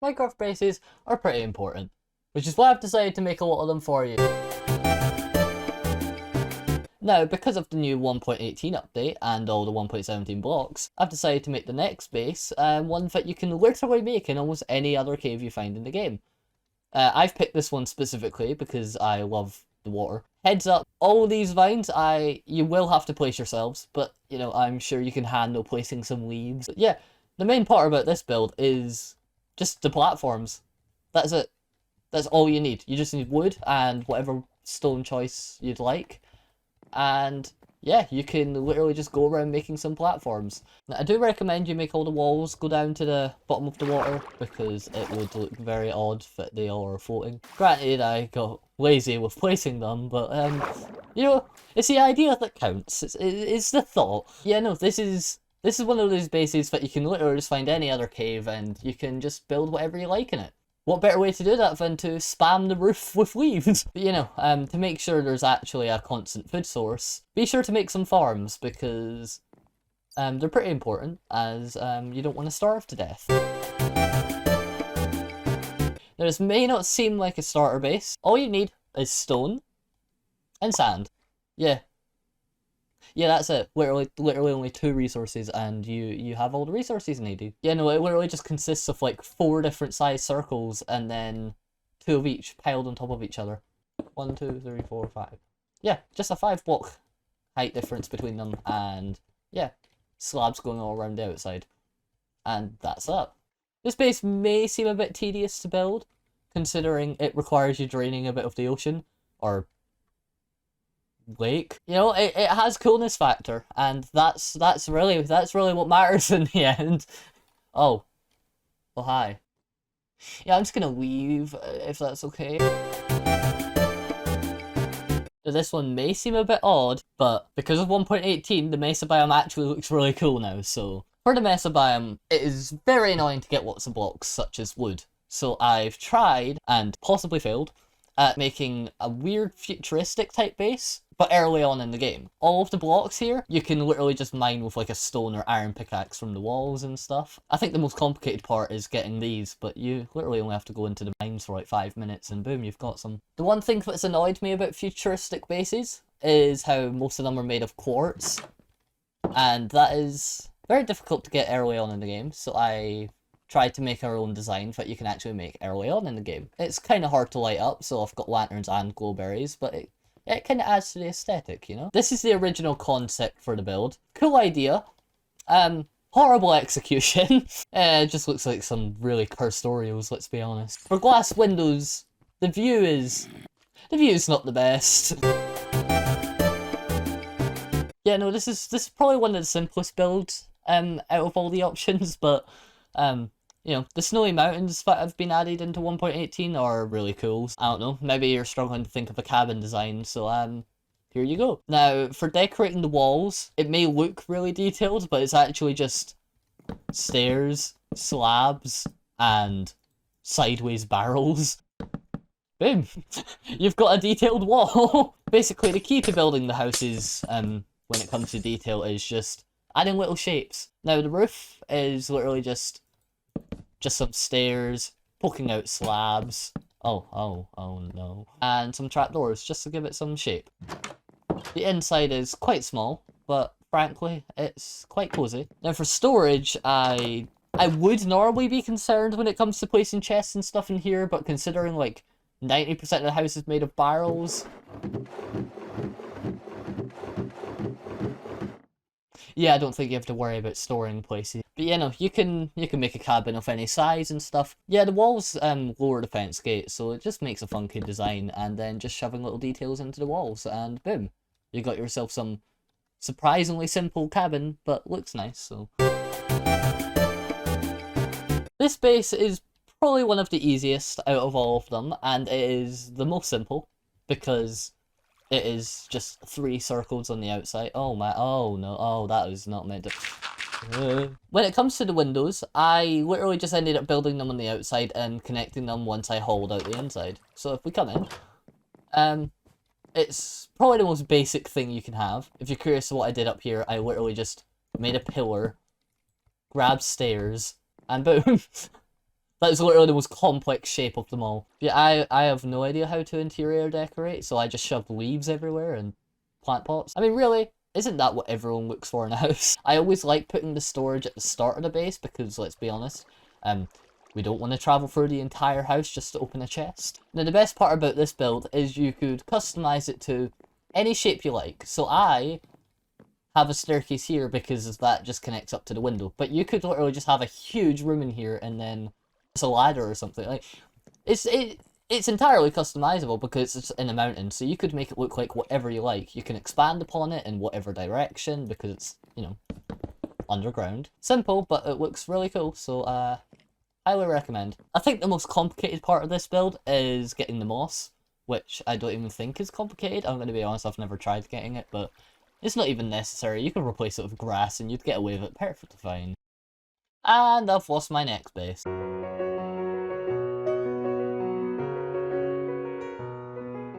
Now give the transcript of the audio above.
Minecraft bases are pretty important, which is why I've decided to make a lot of them for you. Now, because of the new 1.18 update and all the 1.17 blocks, I've decided to make the next base one that you can literally make in almost any other cave you find in the game. I've picked this one specifically because I love the water. Heads up, all these vines, you will have to place yourselves, but, you know, I'm sure you can handle placing some leaves. But yeah, the main part about this build is just the platforms. That's it. That's all you need. You just need wood and whatever stone choice you'd like. And yeah, you can literally just go around making some platforms. Now, I do recommend you make all the walls go down to the bottom of the water, because it would look very odd that they all are floating. Granted, I got lazy with placing them, but you know, it's the idea that counts. It's the thought. Yeah, no, this is one of those bases that you can literally just find any other cave and you can just build whatever you like in it. What better way to do that than to spam the roof with leaves? But you know, to make sure there's actually a constant food source, be sure to make some farms, because they're pretty important, as you don't want to starve to death. Now, this may not seem like a starter base. All you need is stone and sand. Yeah. Yeah, that's it. Literally only 2 resources, and you have all the resources needed. Yeah, no, it literally just consists of like 4 different size circles, and then 2 of each piled on top of each other. 1, 2, 3, 4, 5. Yeah, just a 5-block height difference between them, and yeah, slabs going all around the outside. And that's that. This base may seem a bit tedious to build, considering it requires you draining a bit of the ocean, or lake. You know, it has coolness factor, and that's really what matters in the end. Oh hi. Yeah, I'm just gonna leave if that's okay. This one may seem a bit odd, but because of 1.18, the mesa biome actually looks really cool now. So for the mesa biome, it is very annoying to get lots of blocks such as wood. So I've tried, and possibly failed, at making a weird futuristic type base, but early on in the game. All of the blocks here, you can literally just mine with like a stone or iron pickaxe from the walls and stuff. I think the most complicated part is getting these, but you literally only have to go into the mines for like 5 minutes and boom, you've got some. The one thing that's annoyed me about futuristic bases is how most of them are made of quartz, and that is very difficult to get early on in the game, so I tried to make our own design that you can actually make early on in the game. It's kind of hard to light up, so I've got lanterns and glowberries, but it kind of adds to the aesthetic, you know? This is the original concept for the build. Cool idea. Horrible execution. It just looks like some really cursed Oreos, let's be honest. For glass windows, the view is not the best. Yeah, no, this is probably one of the simplest builds out of all the options, but you know, the snowy mountains that have been added into 1.18 are really cool. I don't know, maybe you're struggling to think of a cabin design, so here you go. Now, for decorating the walls, it may look really detailed, but it's actually just stairs, slabs, and sideways barrels. Boom! You've got a detailed wall! Basically, the key to building the houses, when it comes to detail, is just adding little shapes. Now, the roof is literally just some stairs, poking out slabs. Oh no. And some trapdoors, just to give it some shape. The inside is quite small, but frankly, it's quite cozy. Now for storage, I would normally be concerned when it comes to placing chests and stuff in here, but considering like 90% of the house is made of barrels, yeah, I don't think you have to worry about storing places. But you know, you can make a cabin of any size and stuff. Yeah, the walls lower the fence gate, so it just makes a funky design, and then just shoving little details into the walls, and boom, you got yourself some surprisingly simple cabin, but looks nice. So this base is probably one of the easiest out of all of them, and it is the most simple because it is just 3 circles on the outside. Oh my, oh no, oh, that was not meant to. When it comes to the windows, I literally just ended up building them on the outside and connecting them once I hauled out the inside. So if we come in, it's probably the most basic thing you can have. If you're curious what I did up here, I literally just made a pillar, grabbed stairs, and boom. That's literally the most complex shape of them all. Yeah, I have no idea how to interior decorate, so I just shoved leaves everywhere and plant pots. I mean, really, isn't that what everyone looks for in a house? I always like putting the storage at the start of the base because, let's be honest, we don't want to travel through the entire house just to open a chest. Now, the best part about this build is you could customize it to any shape you like. So I have a staircase here because that just connects up to the window. But you could literally just have a huge room in here and then it's a ladder or something. Like, it's entirely customizable because it's in a mountain, so you could make it look like whatever you like. You can expand upon it in whatever direction because it's, you know, underground. Simple, but it looks really cool, so highly recommend. I think the most complicated part of this build is getting the moss, which I don't even think is complicated. I'm going to be honest, I've never tried getting it, but it's not even necessary. You can replace it with grass and you'd get away with it perfectly fine. And I've lost my next base.